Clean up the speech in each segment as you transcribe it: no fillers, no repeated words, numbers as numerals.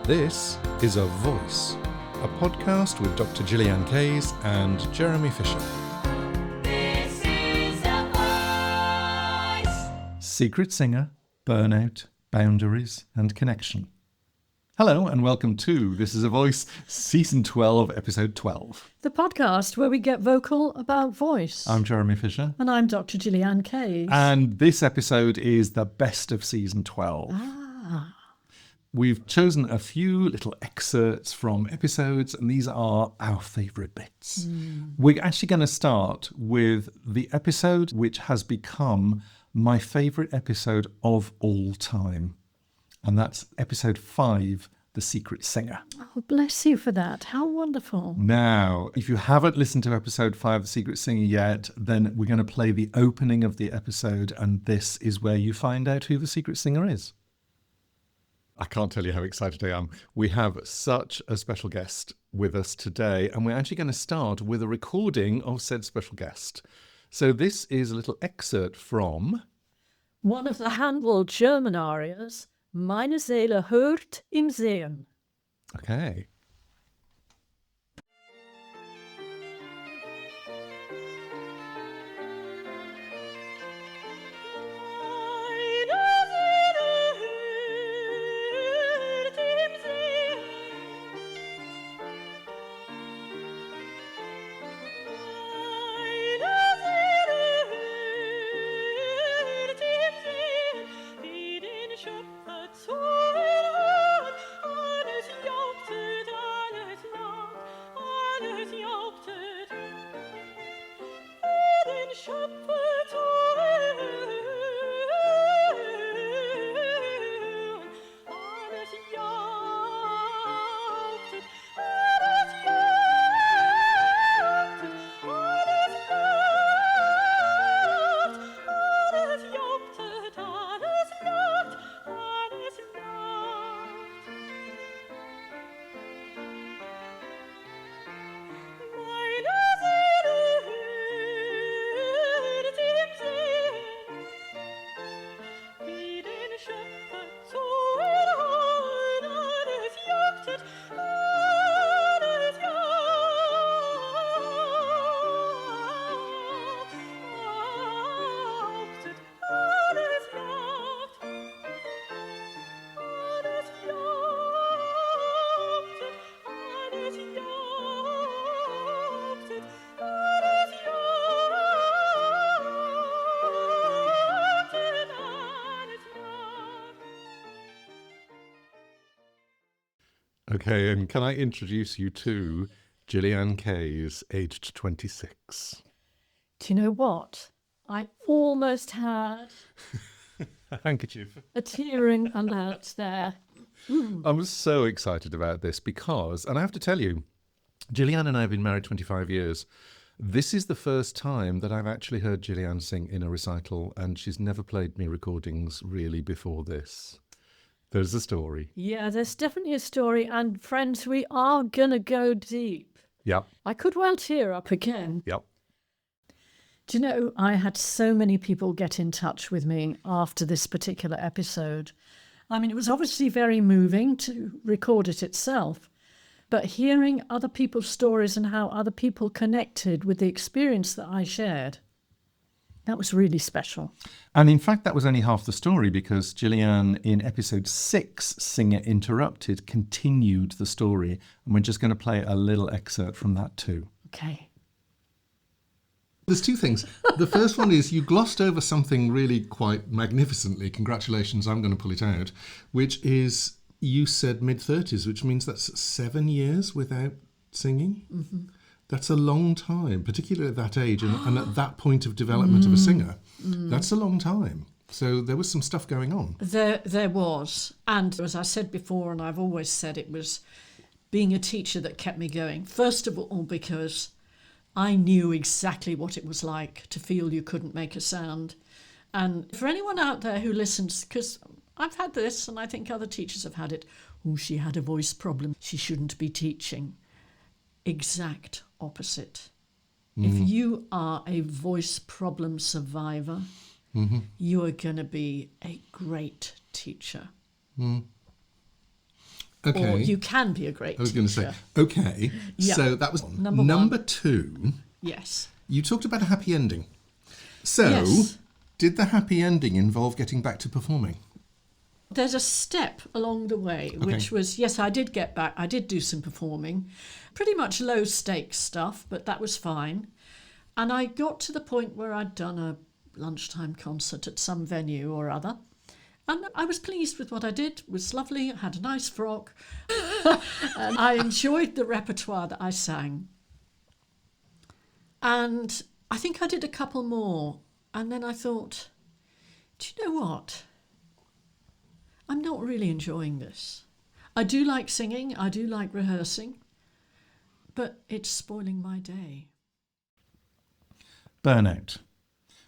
This is A Voice, a podcast with Dr. Gillyanne Kays and Jeremy Fisher. This is A Voice. Secret singer, burnout, boundaries and connection. Hello and welcome to This is A Voice, Season 12, Episode 12. The podcast where we get vocal about voice. I'm Jeremy Fisher. And I'm Dr. Gillyanne Kays. And this episode is the best of Season 12. We've chosen a few little excerpts from episodes, and these are our favourite bits. We're actually going to start with the episode which has become my favourite episode of all time. And that's episode 5, The Secret Singer. Oh, bless you for that. How wonderful. Now, if you haven't listened to episode 5, The Secret Singer yet, then we're going to play the opening of the episode, and this is where you find out who the secret singer is. I can't tell you how excited I am. We have such a special guest with us today, and we're actually going to start with a recording of said special guest. So this is a little excerpt from One of the Handel German arias, Meine Seele hört im Sehen. Okay. Okay, and can I introduce you to Gillyanne Kays, aged 26? Do you know what? I almost had A handkerchief. a tearing alert there. I'm so excited about this because, and I have to tell you, Gillyanne and I have been married 25 years. This is the first time that I've actually heard Gillyanne sing in a recital, and she's never played me recordings really before this. There's a story. Yeah, there's definitely a story. And friends, we are going to go deep. Yep, I could well tear up again. yep. Do you know, I had so many people get in touch with me after this particular episode. I mean, it was obviously very moving to record it itself, but hearing other people's stories and how other people connected with the experience that I shared, that was really special. And in fact, that was only half the story because Gillyanne, in episode 6, Singer Interrupted, continued the story. And we're just going to play a little excerpt from that too. Okay. There's two things. The first one is you glossed over something really quite magnificently. Congratulations, I'm going to pull it out. Which is, you said mid-30s, which means that's 7 years without singing. Mm-hmm. That's a long time, particularly at that age and at that point of development of a singer. That's a long time. So there was some stuff going on. There was. And as I said before, and I've always said, it was being a teacher that kept me going. First of all, because I knew exactly what it was like to feel you couldn't make a sound. And for anyone out there who listens, because I've had this, and I think other teachers have had it, oh, she had a voice problem, she shouldn't be teaching. Exact opposite. If you are a voice problem survivor, you are going to be a great teacher. or Okay. you can be a great I was teacher. going to say, okay. Yeah. So that was Number number one. 2. Yes. You talked about a happy ending. So, Yes. did the happy ending involve getting back to performing? There's a step along the way, which was, yes, I did get back. I did do some performing, pretty much low stakes stuff, but that was fine. And I got to the point where I'd done a lunchtime concert at some venue or other. And I was pleased with what I did. It was lovely. I had a nice frock. And I enjoyed the repertoire that I sang. And I think I did a couple more. And then I thought, do you know what? I'm not really enjoying this. I do like singing. I do like rehearsing. But it's spoiling my day. Burnout.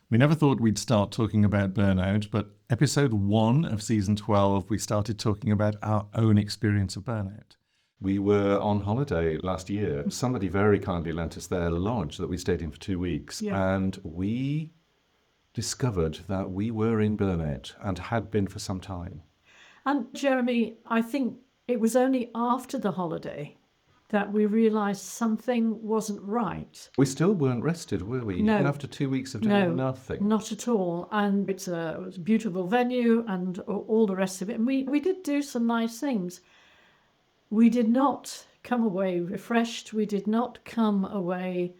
We never thought we'd start talking about burnout, but episode 1 of season 12, we started talking about our own experience of burnout. We were on holiday last year. Somebody very kindly lent us their lodge that we stayed in for 2 weeks, and we discovered that we were in burnout and had been for some time. And Jeremy, I think it was only after the holiday that we realised something wasn't right. We still weren't rested, were we? No. Even after 2 weeks of doing nothing. Not at all. And it was a beautiful venue and all the rest of it. And we did do some nice things. We did not come away refreshed. We did not come away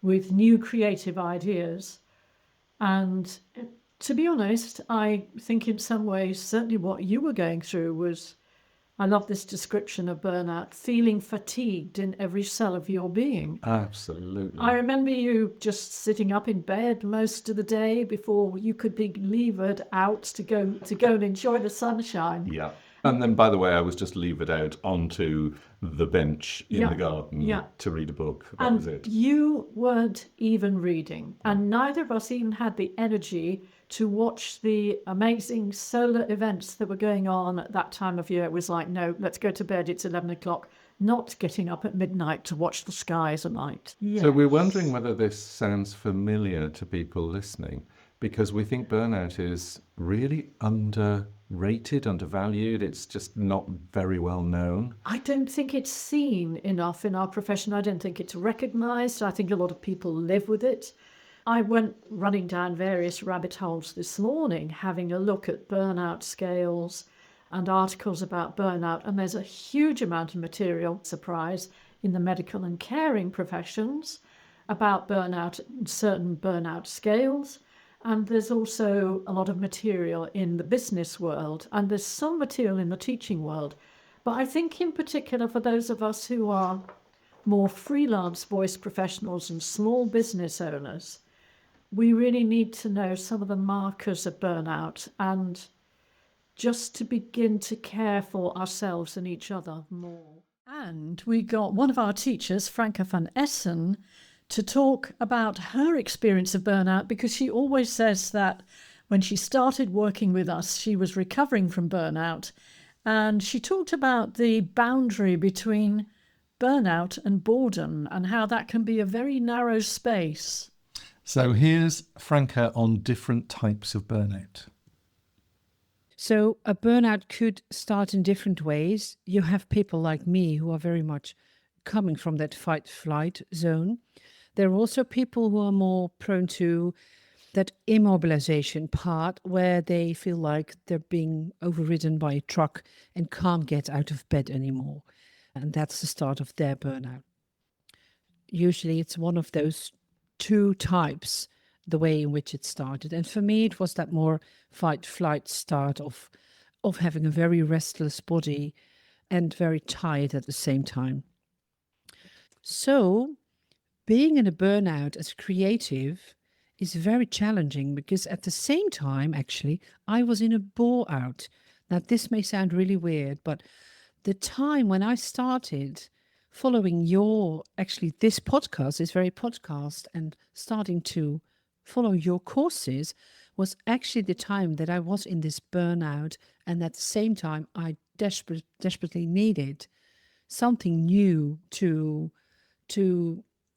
with new creative ideas. And to be honest, I think in some ways, certainly what you were going through was, I love this description of burnout, feeling fatigued in every cell of your being. Absolutely. I remember you just sitting up in bed most of the day before you could be levered out to go and enjoy the sunshine. Yeah. And then, by the way, I was just levered out onto the bench in the garden to read a book. That was it. You weren't even reading, and neither of us even had the energy to watch the amazing solar events that were going on at that time of year. It was like, no, let's go to bed. It's 11 o'clock. Not getting up at midnight to watch the skies at night. So we're wondering whether this sounds familiar to people listening, because we think burnout is really underrated, undervalued. It's just not very well known. I don't think it's seen enough in our profession. I don't think it's recognised. I think a lot of people live with it. I went running down various rabbit holes this morning, having a look at burnout scales and articles about burnout, and there's a huge amount of material, surprise, in the medical and caring professions about burnout, certain burnout scales. And there's also a lot of material in the business world, and there's some material in the teaching world. But I think in particular for those of us who are more freelance voice professionals and small business owners, we really need to know some of the markers of burnout and just to begin to care for ourselves and each other more. And we got one of our teachers, Franca van Essen, to talk about her experience of burnout, because she always says that when she started working with us, she was recovering from burnout. And she talked about the boundary between burnout and boredom and how that can be a very narrow space. So here's Franca on different types of burnout. So a burnout could start in different ways. You have people like me who are very much coming from that fight-flight zone. There are also people who are more prone to that immobilization part where they feel like they're being overridden by a truck and can't get out of bed anymore. And that's the start of their burnout. Usually it's one of those two types, the way in which it started. And for me, it was that more fight-flight start of having a very restless body and very tired at the same time. So being in a burnout as a creative is very challenging, because at the same time, actually, I was in a bore-out. Now, this may sound really weird, but the time when I started following this podcast, this very podcast, and starting to follow your courses was actually the time that I was in this burnout. And at the same time, I desperately needed something new to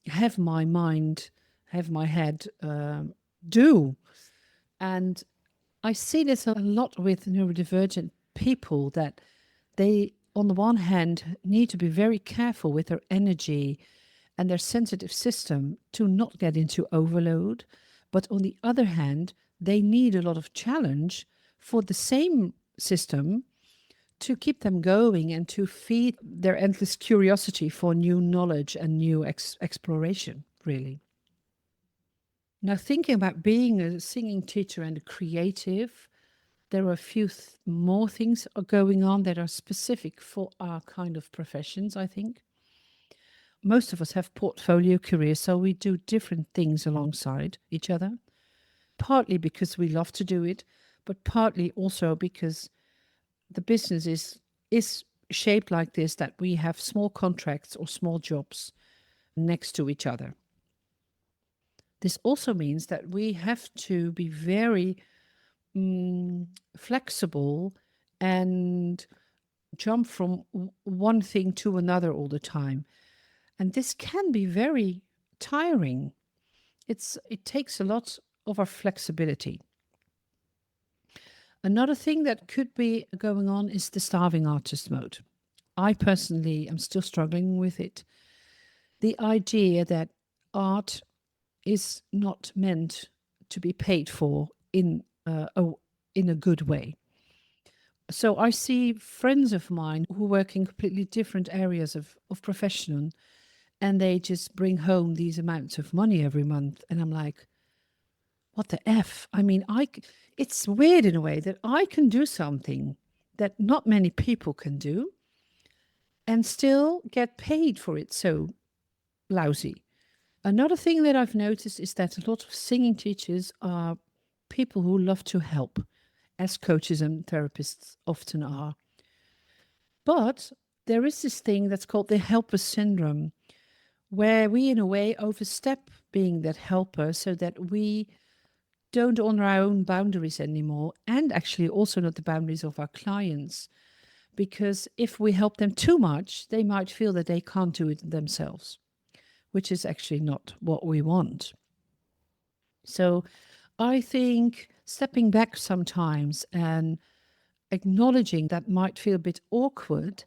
have my mind, have my head do. And I see this a lot with neurodivergent people, that they on the one hand, need to be very careful with their energy and their sensitive system to not get into overload. But on the other hand, they need a lot of challenge for the same system to keep them going and to feed their endless curiosity for new knowledge and new exploration, really. Now, thinking about being a singing teacher and a creative, there are a few more things are going on that are specific for our kind of professions, I think. Most of us have portfolio careers, so we do different things alongside each other, partly because we love to do it, but partly also because the business is shaped like this, that we have small contracts or small jobs next to each other. This also means that we have to be very flexible and jump from one thing to another all the time. And this can be very tiring. It takes a lot of our flexibility. Another thing that could be going on is the starving artist mode. I personally am still struggling with it. The idea that art is not meant to be paid for in a good way. So I see friends of mine who work in completely different areas of profession, and they just bring home these amounts of money every month. And I'm like, what the F? I mean, it's weird in a way that I can do something that not many people can do and still get paid for it so lousy. Another thing that I've noticed is that a lot of singing teachers are people who love to help, as coaches and therapists often are. But there is this thing that's called the helper syndrome, where we in a way overstep being that helper so that we don't honor our own boundaries anymore, and actually also not the boundaries of our clients. Because if we help them too much, they might feel that they can't do it themselves, which is actually not what we want. So I think stepping back sometimes and acknowledging that might feel a bit awkward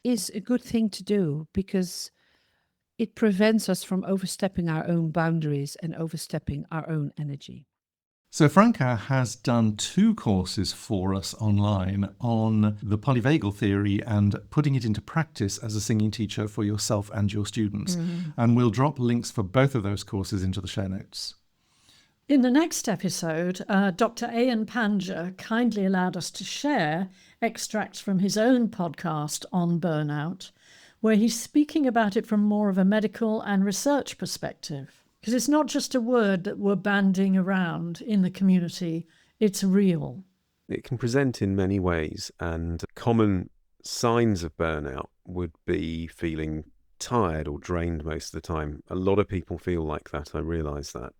is a good thing to do, because it prevents us from overstepping our own boundaries and overstepping our own energy. So Franca has done 2 courses for us online on the polyvagal theory and putting it into practice as a singing teacher for yourself and your students. And we'll drop links for both of those courses into the show notes. In the next episode, Dr. Ayan Panja kindly allowed us to share extracts from his own podcast on burnout, where he's speaking about it from more of a medical and research perspective. Because it's not just a word that we're banding around in the community, it's real. It can present in many ways, and common signs of burnout would be feeling tired or drained most of the time. A lot of people feel like that, I realise that.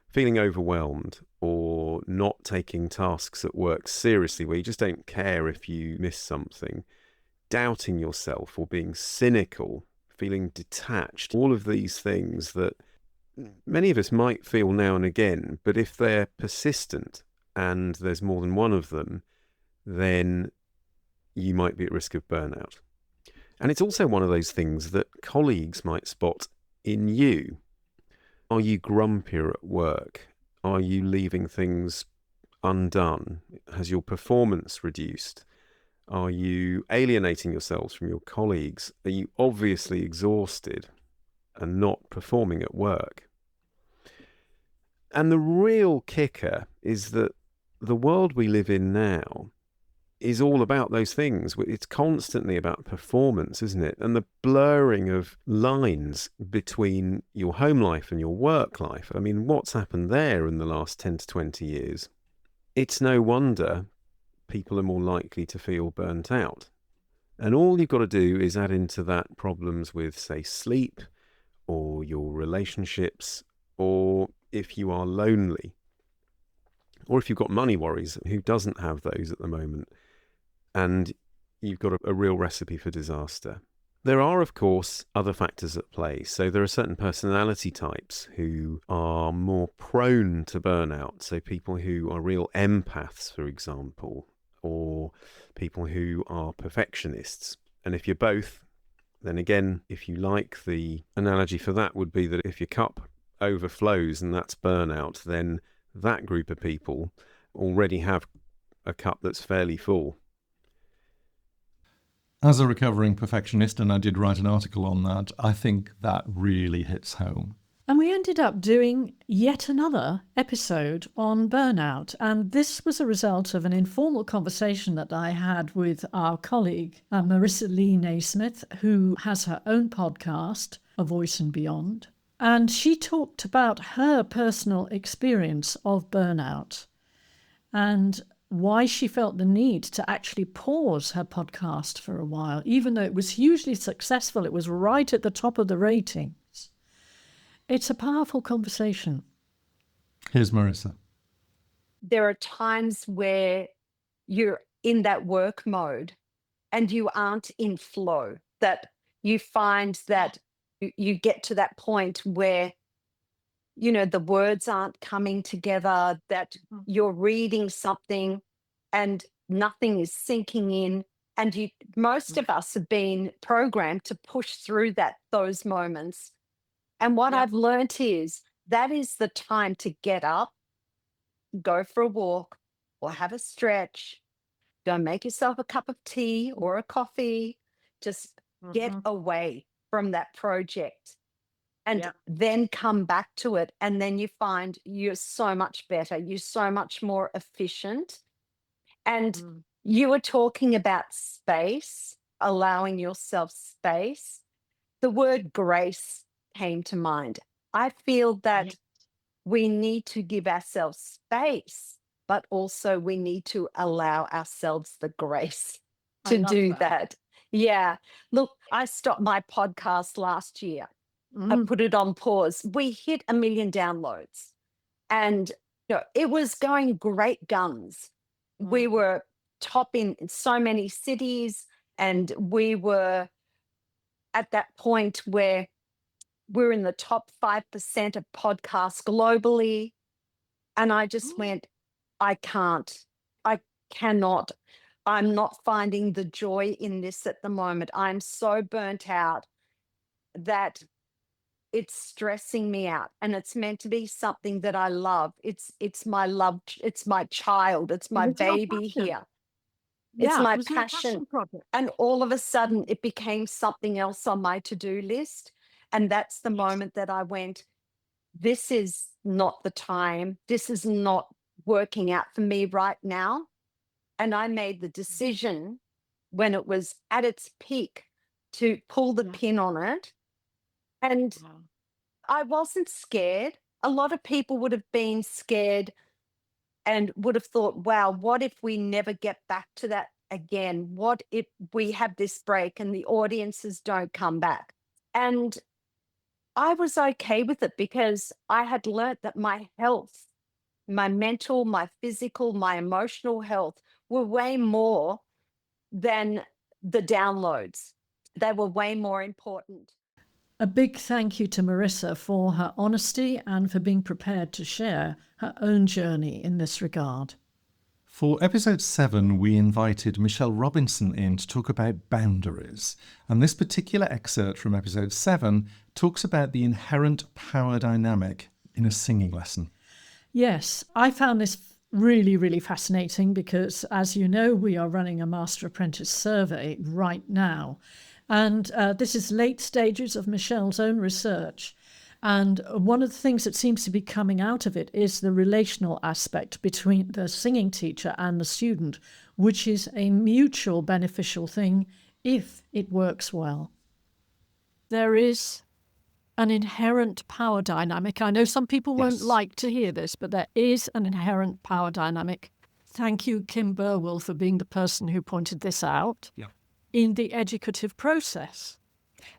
Feeling overwhelmed or not taking tasks at work seriously, where you just don't care if you miss something. Doubting yourself or being cynical, feeling detached. All of these things that many of us might feel now and again, but if they're persistent and there's more than one of them, then you might be at risk of burnout. And it's also one of those things that colleagues might spot in you. Are you grumpier at work? Are you leaving things undone? Has your performance reduced? Are you alienating yourselves from your colleagues? Are you obviously exhausted and not performing at work? And the real kicker is that the world we live in now is all about those things. It's constantly about performance, isn't it? And the blurring of lines between your home life and your work life. I mean, what's happened there in the last 10 to 20 years? It's no wonder people are more likely to feel burnt out. And all you've got to do is add into that problems with, say, sleep, or your relationships, or if you are lonely, or if you've got money worries. Who doesn't have those at the moment? And you've got a real recipe for disaster. There are, of course, other factors at play. So there are certain personality types who are more prone to burnout. So people who are real empaths, for example, or people who are perfectionists. And if you're both, then again, if you like, the analogy for that would be that if your cup overflows and that's burnout, then that group of people already have a cup that's fairly full. As a recovering perfectionist, and I did write an article on that, I think that really hits home. And we ended up doing yet another episode on burnout. And this was a result of an informal conversation that I had with our colleague, Marissa Lee Naismith, who has her own podcast, A Voice and Beyond. And she talked about her personal experience of burnout and why she felt the need to actually pause her podcast for a while. Even though it was hugely successful, it was right at the top of the ratings. It's a powerful conversation. Here's Marissa. There are times where you're in that work mode and you aren't in flow, that you find that you get to that point where, you know, the words aren't coming together, that you're reading something and nothing is sinking in. And most of us have been programmed to push through those moments. And what I've learnt is that is the time to get up, go for a walk or have a stretch, go make yourself a cup of tea or a coffee, just get away from that project and then come back to it. And then you find you're so much better. You're so much more efficient. And you were talking about space, allowing yourself space. The word grace came to mind. I feel that we need to give ourselves space, but also we need to allow ourselves the grace to do that. Yeah. Look, I stopped my podcast last year. I put it on pause. We hit 1 million downloads and it was going great guns. We were top in so many cities and we were at that point where we're in the top 5% of podcasts globally. And I just went, I cannot. I'm not finding the joy in this at the moment. I'm so burnt out that it's stressing me out. And it's meant to be something that I love. It's my love. It's my child. It's my baby here. It's my passion. And all of a sudden it became something else on my to-do list. And that's the moment that I went, this is not the time. This is not working out for me right now. And I made the decision when it was at its peak to pull the pin on it. And I wasn't scared. A lot of people would have been scared and would have thought, wow, what if we never get back to that again? What if we have this break and the audiences don't come back? And I was okay with it because I had learnt that my health, my mental, my physical, my emotional health were way more than the downloads. They were way more important. A big thank you to Marissa for her honesty and for being prepared to share her own journey in this regard. For episode 7, we invited Michelle Robinson in to talk about boundaries. And this particular excerpt from episode 7 talks about the inherent power dynamic in a singing lesson. Yes, I found this really, really fascinating because, as you know, we are running a Master Apprentice survey right now. And this is late stages of Michelle's own research. And one of the things that seems to be coming out of it is the relational aspect between the singing teacher and the student, which is a mutual beneficial thing if it works well. There is an inherent power dynamic. I know some people won't like to hear this, but there is an inherent power dynamic. Thank you, Kim Burwell, for being the person who pointed this out in the educative process.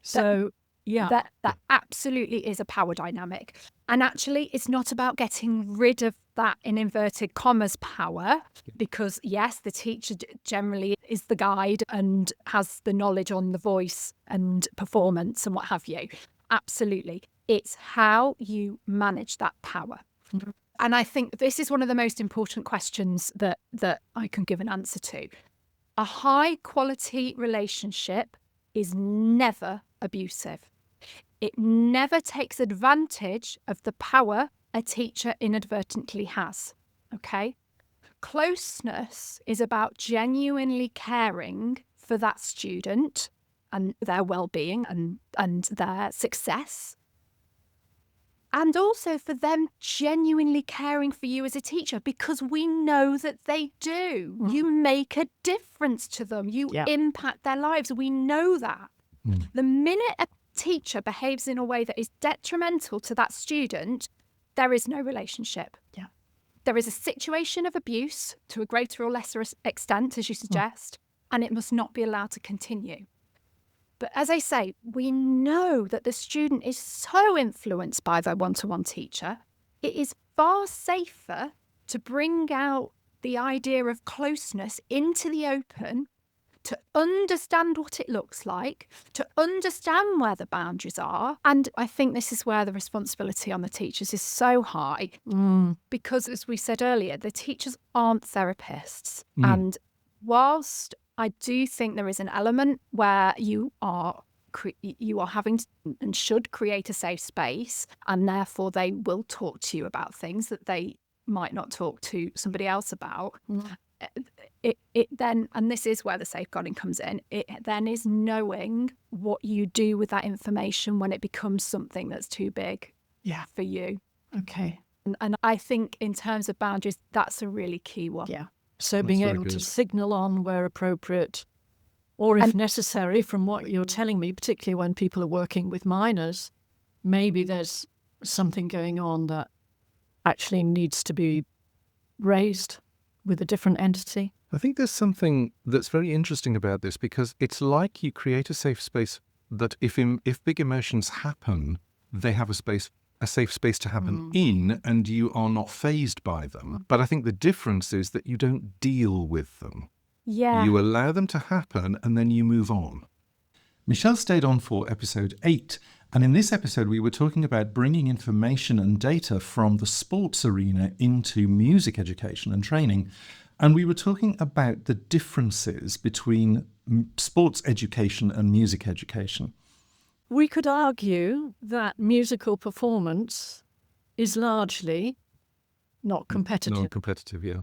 So, that absolutely is a power dynamic. And actually, it's not about getting rid of that, in inverted commas, power, because yes, the teacher generally is the guide and has the knowledge on the voice and performance and what have you. Absolutely. It's how you manage that power. And I think this is one of the most important questions that I can give an answer to. A high quality relationship is never abusive. It never takes advantage of the power a teacher inadvertently has. Okay? Closeness is about genuinely caring for that student and their well-being and their success. And also for them genuinely caring for you as a teacher, because we know that they do. You make a difference to them. You impact their lives. We know that. The minute a teacher behaves in a way that is detrimental to that student, there is no relationship. Yeah. There is a situation of abuse to a greater or lesser extent, as you suggest, and it must not be allowed to continue. But as I say, we know that the student is so influenced by their one-to-one teacher, it is far safer to bring out the idea of closeness into the open, to understand what it looks like, to understand where the boundaries are. And I think this is where the responsibility on the teachers is so high, because as we said earlier, the teachers aren't therapists. And whilst I do think there is an element where you are having to, and should create a safe space, and therefore they will talk to you about things that they might not talk to somebody else about. It then, and this is where the safeguarding comes in, it then is knowing what you do with that information when it becomes something that's too big for you. Okay. And I think in terms of boundaries, that's a really key one. Yeah. So That's being very able to good. signal on where appropriate, or if necessary, from what you're telling me, particularly when people are working with minors, maybe there's something going on that actually needs to be raised with a different entity. I think there's something that's very interesting about this, because it's like you create a safe space that if big emotions happen, they have a safe space to happen in, and you are not fazed by them. But I think the difference is that you don't deal with them. Yeah. You allow them to happen and then you move on. Michelle stayed on for episode 8, and in this episode we were talking about bringing information and data from the sports arena into music education and training. And we were talking about the differences between sports education and music education. We could argue that musical performance is largely not competitive. Non-competitive, yeah.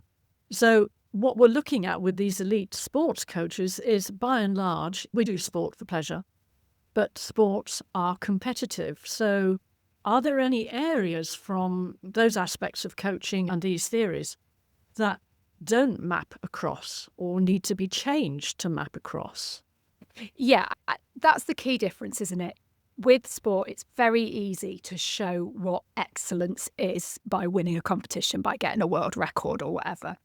So what we're looking at with these elite sports coaches is, by and large, we do sport for pleasure, but sports are competitive. So are there any areas from those aspects of coaching and these theories that don't map across or need to be changed to map across? Yeah, that's the key difference, isn't it? With sport, it's very easy to show what excellence is by winning a competition, by getting a world record or whatever.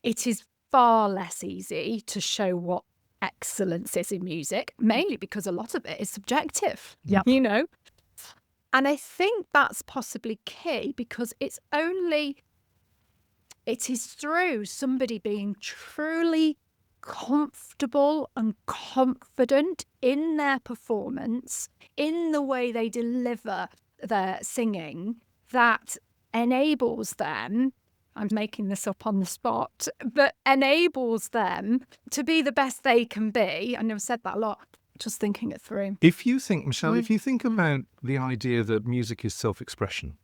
It is far less easy to show what excellence is in music, mainly because a lot of it is subjective, you know? And I think that's possibly key, because it is through somebody being truly comfortable and confident in their performance, in the way they deliver their singing, that enables them, I'm making this up on the spot, but enables them to be the best they can be. I know I've said that a lot, just thinking it through. If you think, Michelle, if you think about the idea that music is self-expression,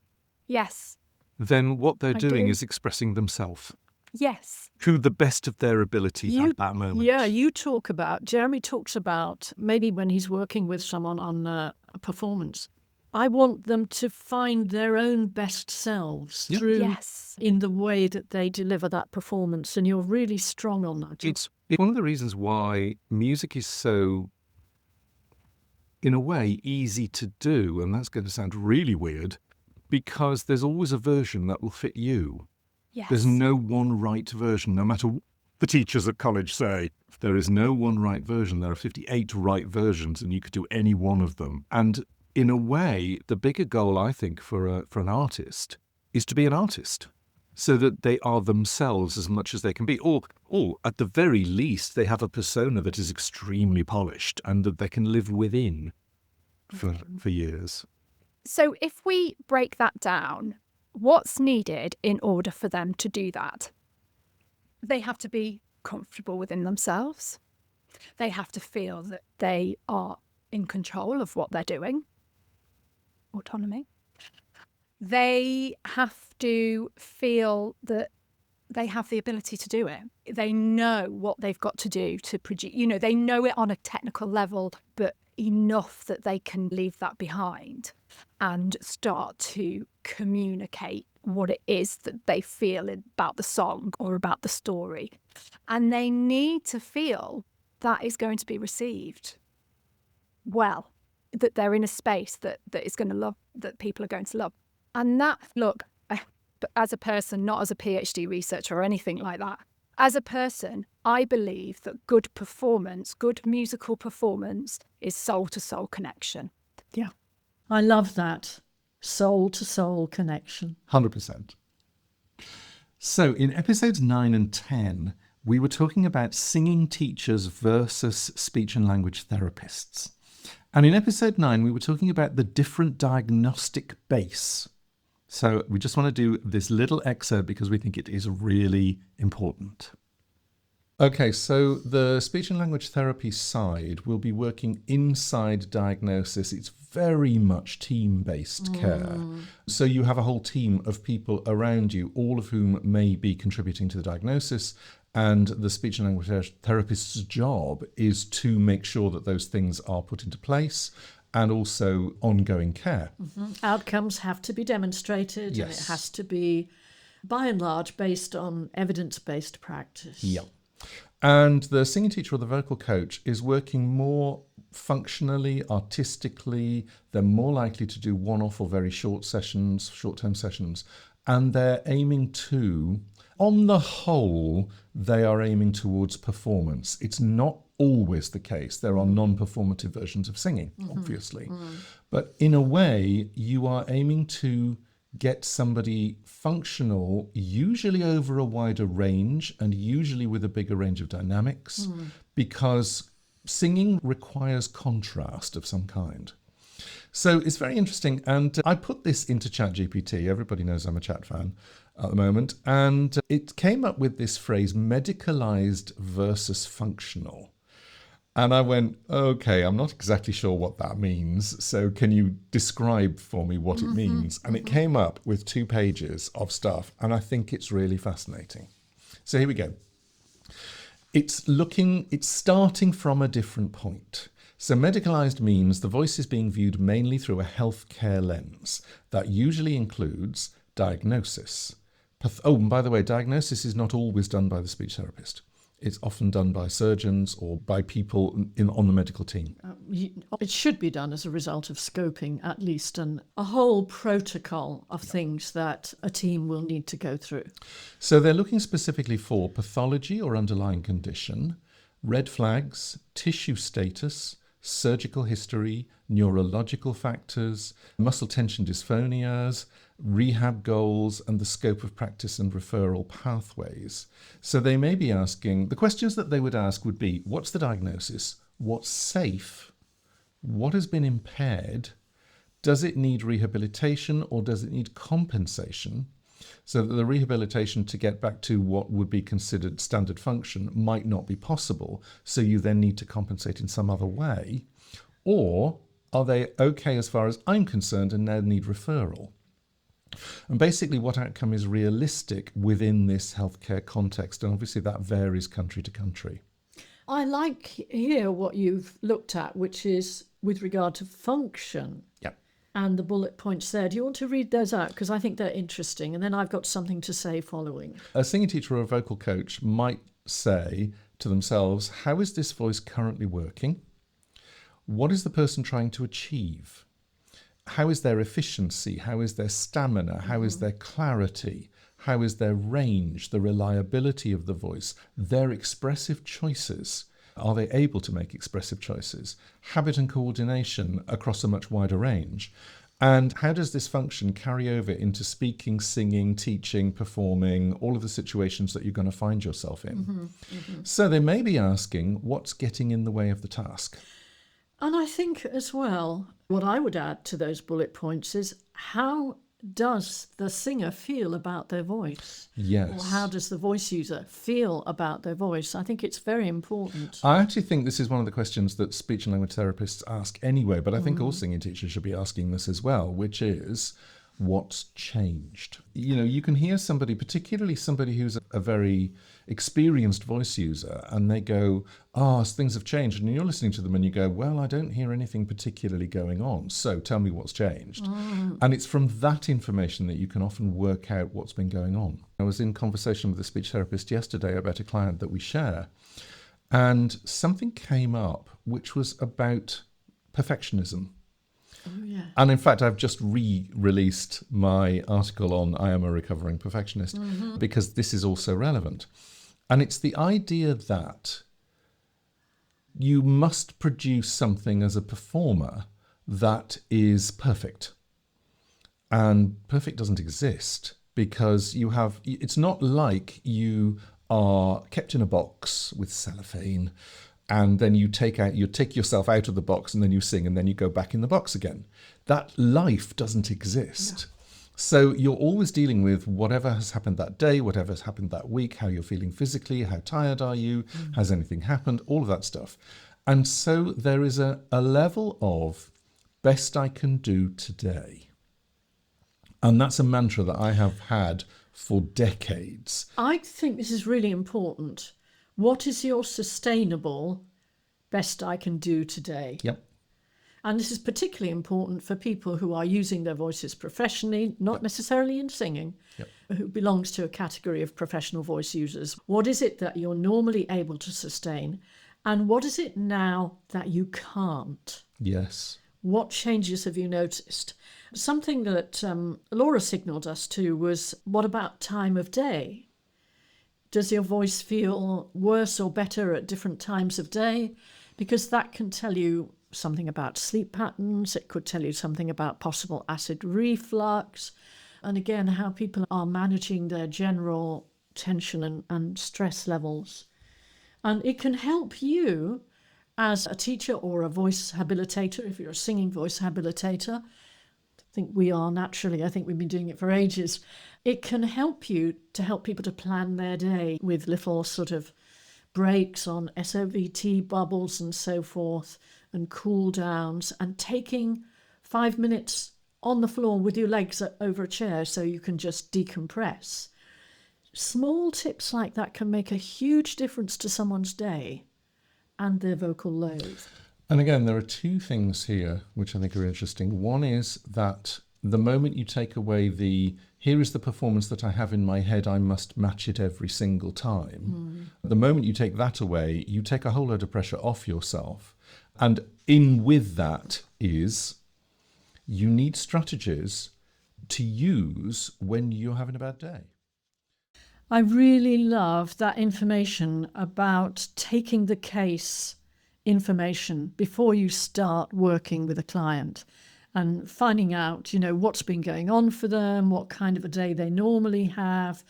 Yes. then what they're doing do. is expressing themselves Yes. to the best of their ability at that moment. Yeah, Jeremy talks about maybe when he's working with someone on a performance, I want them to find their own best selves through Yes. in the way that they deliver that performance. And you're really strong on that. It's one of the reasons why music is so, in a way, easy to do, and that's going to sound really weird, because there's always a version that will fit you. Yes. There's no one right version, no matter what the teachers at college say. There is no one right version. There are 58 right versions, and you could do any one of them. And in a way, the bigger goal, I think, for an artist is to be an artist, so that they are themselves as much as they can be. Or at the very least, they have a persona that is extremely polished and that they can live within for years. So if we break that down, what's needed in order for them to do that? They have to be comfortable within themselves. They have to feel that they are in control of what they're doing. Autonomy. They have to feel that they have the ability to do it. They know what they've got to do to produce, they know it on a technical level, but enough that they can leave that behind and start to communicate what it is that they feel about the song or about the story. And they need to feel that is going to be received well, that they're in a space that is going to love, that people are going to love. And that, look, as a person, not as a PhD researcher or anything like that, as a person, I believe that good performance, good musical performance, is soul-to-soul connection. Yeah. I love that. Soul-to-soul connection. 100%. So in episodes 9 and 10, we were talking about singing teachers versus speech and language therapists. And in episode 9, we were talking about the different diagnostic base. So we just want to do this little excerpt because we think it is really important. Okay, so the speech and language therapy side will be working inside diagnosis. It's very much team-based care. So you have a whole team of people around you, all of whom may be contributing to the diagnosis. And the speech and language therapist's job is to make sure that those things are put into place and also ongoing care. Outcomes have to be demonstrated, and it has to be, by and large, based on evidence-based practice. Yeah. And the singing teacher or the vocal coach is working more functionally, artistically. They're more likely to do one-off or very short-term sessions. And they're aiming to, on the whole, they are aiming towards performance. It's not always the case. There are non-performative versions of singing, obviously. But in a way, you are aiming to get somebody functional, usually over a wider range and usually with a bigger range of dynamics, because singing requires contrast of some kind. So it's very interesting. And I put this into ChatGPT. Everybody knows I'm a chat fan at the moment. And it came up with this phrase, medicalized versus functional. And I went, okay, I'm not exactly sure what that means. So can you describe for me what it means? And it came up with 2 pages of stuff. And I think it's really fascinating. So here we go. It's starting from a different point. So medicalized means the voice is being viewed mainly through a healthcare lens. That usually includes diagnosis. Oh, and by the way, diagnosis is not always done by the speech therapist. It's often done by surgeons or by people on the medical team. It should be done as a result of scoping, at least, and a whole protocol of things that a team will need to go through. So they're looking specifically for pathology or underlying condition, red flags, tissue status, surgical history, neurological factors, muscle tension dysphonias, rehab goals, and the scope of practice and referral pathways. So they may be asking, the questions that they would ask would be, what's the diagnosis? What's safe? What has been impaired? Does it need rehabilitation or does it need compensation? So that the rehabilitation to get back to what would be considered standard function might not be possible. So you then need to compensate in some other way. Or are they okay as far as I'm concerned and now need referral? And basically what outcome is realistic within this healthcare context? And obviously that varies country to country. I like here what you've looked at, which is with regard to function. Yep. And the bullet points there. Do you want to read those out? Because I think they're interesting. And then I've got something to say following. A singing teacher or a vocal coach might say to themselves, how is this voice currently working? What is the person trying to achieve? How is their efficiency? How is their stamina? How is their clarity? How is their range, the reliability of the voice, their expressive choices? Are they able to make expressive choices? Habit and coordination across a much wider range. And how does this function carry over into speaking, singing, teaching, performing, all of the situations that you're going to find yourself in? So they may be asking, what's getting in the way of the task? And I think as well, what I would add to those bullet points is how does the singer feel about their voice? Yes. Or how does the voice user feel about their voice? I think it's very important. I actually think this is one of the questions that speech and language therapists ask anyway, but I think all singing teachers should be asking this as well, which is, what's changed? You know, you can hear somebody, particularly somebody who's a very experienced voice user, and they go, things have changed. And you're listening to them and you go, well, I don't hear anything particularly going on. So tell me what's changed. And it's from that information that you can often work out what's been going on. I was in conversation with a speech therapist yesterday about a client that we share, and something came up which was about perfectionism. Oh, yeah. And in fact, I've just re-released my article on I Am a Recovering Perfectionist because this is also relevant. And it's the idea that you must produce something as a performer that is perfect. And perfect doesn't exist because it's not like you are kept in a box with cellophane and then you take yourself out of the box and then you sing and then you go back in the box again. That life doesn't exist. No. So you're always dealing with whatever has happened that day, whatever has happened that week, how you're feeling physically, how tired are you, has anything happened, all of that stuff. And so there is a level of best I can do today. And that's a mantra that I have had for decades. I think this is really important. What is your sustainable best I can do today? Yep. And this is particularly important for people who are using their voices professionally, not necessarily in singing, who belongs to a category of professional voice users. What is it that you're normally able to sustain? And what is it now that you can't? Yes. What changes have you noticed? Something that Laura signalled us to was, what about time of day? Does your voice feel worse or better at different times of day? Because that can tell you something about sleep patterns. It could tell you something about possible acid reflux. And again, how people are managing their general tension and stress levels. And it can help you as a teacher or a voice habilitator, if you're a singing voice habilitator. I think we are naturally. I think we've been doing it for ages. It can help you to help people to plan their day with little sort of breaks on SOVT bubbles and so forth, and cool downs, and taking 5 minutes on the floor with your legs over a chair so you can just decompress. Small tips like that can make a huge difference to someone's day and their vocal load. And again, there are two things here which I think are interesting. One is that the moment you take away here is the performance that I have in my head, I must match it every single time. The moment you take that away, you take a whole load of pressure off yourself. And in with that is you need strategies to use when you're having a bad day. I really love that information about taking the case information before you start working with a client and finding out, what's been going on for them, what kind of a day they normally have,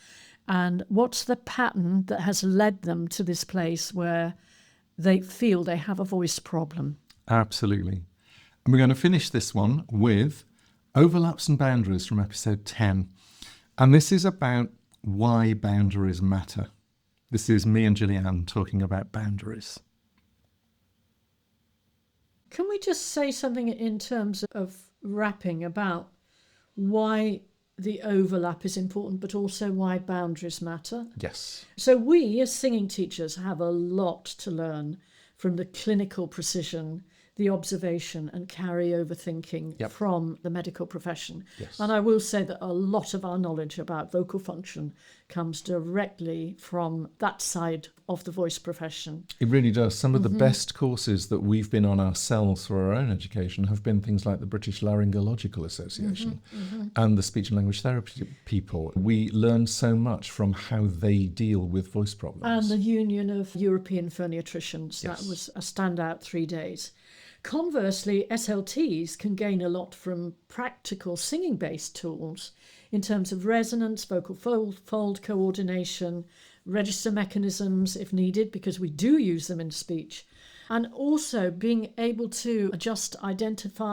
and what's the pattern that has led them to this place where they feel they have a voice problem. Absolutely. And we're going to finish this one with overlaps and boundaries from episode 10. And this is about why boundaries matter. This is me and Gillyanne talking about boundaries. Can we just say something in terms of wrapping about why the overlap is important, but also why boundaries matter? Yes. So we, as singing teachers, have a lot to learn from the clinical precision, the observation and carryover thinking from the medical profession. Yes. And I will say that a lot of our knowledge about vocal function comes directly from that side of the voice profession. It really does. Some of the best courses that we've been on ourselves for our own education have been things like the British Laryngological Association and the speech and language therapy people. We learn so much from how they deal with voice problems. And the Union of European Phoniatricians, Yes. that was a standout 3 days. Conversely, SLTs can gain a lot from practical singing-based tools in terms of resonance, vocal fold coordination, register mechanisms if needed, because we do use them in speech, And also being able to adjust identity.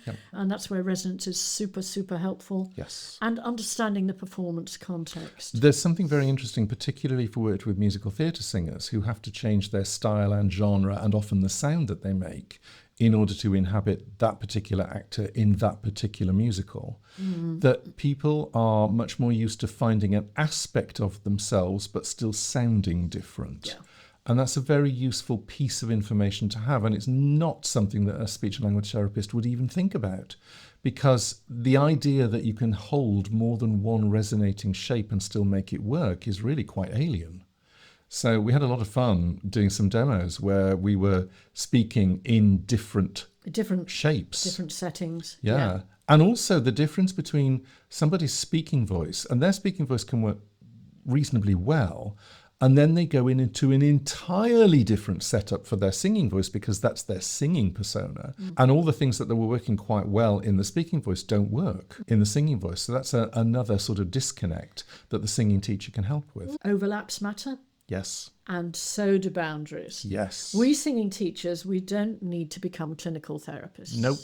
Yep. And that's where resonance is super, super helpful. Yes. And understanding the performance context. There's something very interesting, particularly for work with musical theatre singers who have to change their style and genre and often the sound that they make in order to inhabit that particular actor in that particular musical, that people are much more used to finding an aspect of themselves but still sounding different. Yeah. And that's a very useful piece of information to have. And it's not something that a speech and language therapist would even think about, because the idea that you can hold more than one resonating shape and still make it work is really quite alien. So we had a lot of fun doing some demos where we were speaking in different shapes. Different settings. Yeah. And also the difference between somebody's speaking voice, and their speaking voice can work reasonably well, and then they go into an entirely different setup for their singing voice because that's their singing persona. And all the things that were working quite well in the speaking voice don't work in the singing voice. So that's another sort of disconnect that the singing teacher can help with. Overlaps matter. Yes. And so do boundaries. Yes. We singing teachers, we don't need to become clinical therapists. Nope.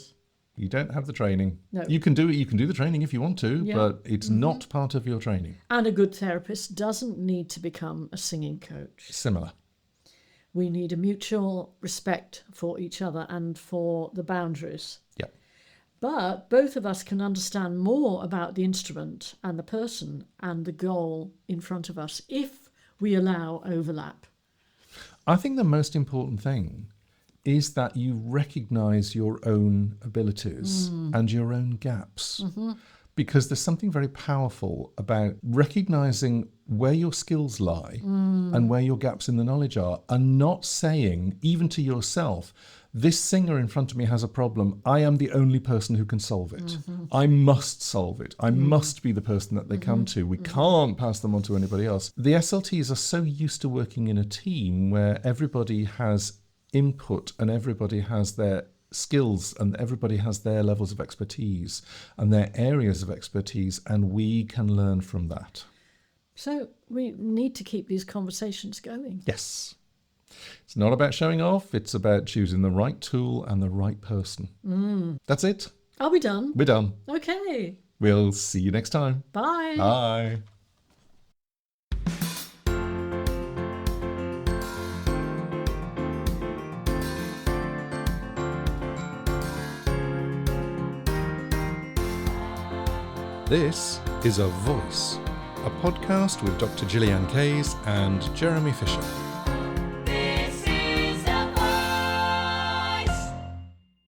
You don't have the training. No. You can do it. You can do the training if you want to, Yeah. but it's not part of your training. And a good therapist doesn't need to become a singing coach. Similar. We need a mutual respect for each other and for the boundaries. Yeah. But both of us can understand more about the instrument and the person and the goal in front of us if we allow overlap. I think the most important thing is that you recognize your own abilities and your own gaps. Because there's something very powerful about recognizing where your skills lie and where your gaps in the knowledge are, and not saying, even to yourself, this singer in front of me has a problem. I am the only person who can solve it. I must solve it. I must be the person that they come to. We can't pass them on to anybody else. The SLTs are so used to working in a team where everybody has input and everybody has their skills and everybody has their levels of expertise and their areas of expertise, and we can learn from that. So we need to keep these conversations going. Yes. It's not about showing off, it's about choosing the right tool and the right person. That's it. Are we done? We're done. Okay. We'll see you next time. Bye. Bye. This is A Voice, a podcast with Dr. Gillyanne Kays and Jeremy Fisher.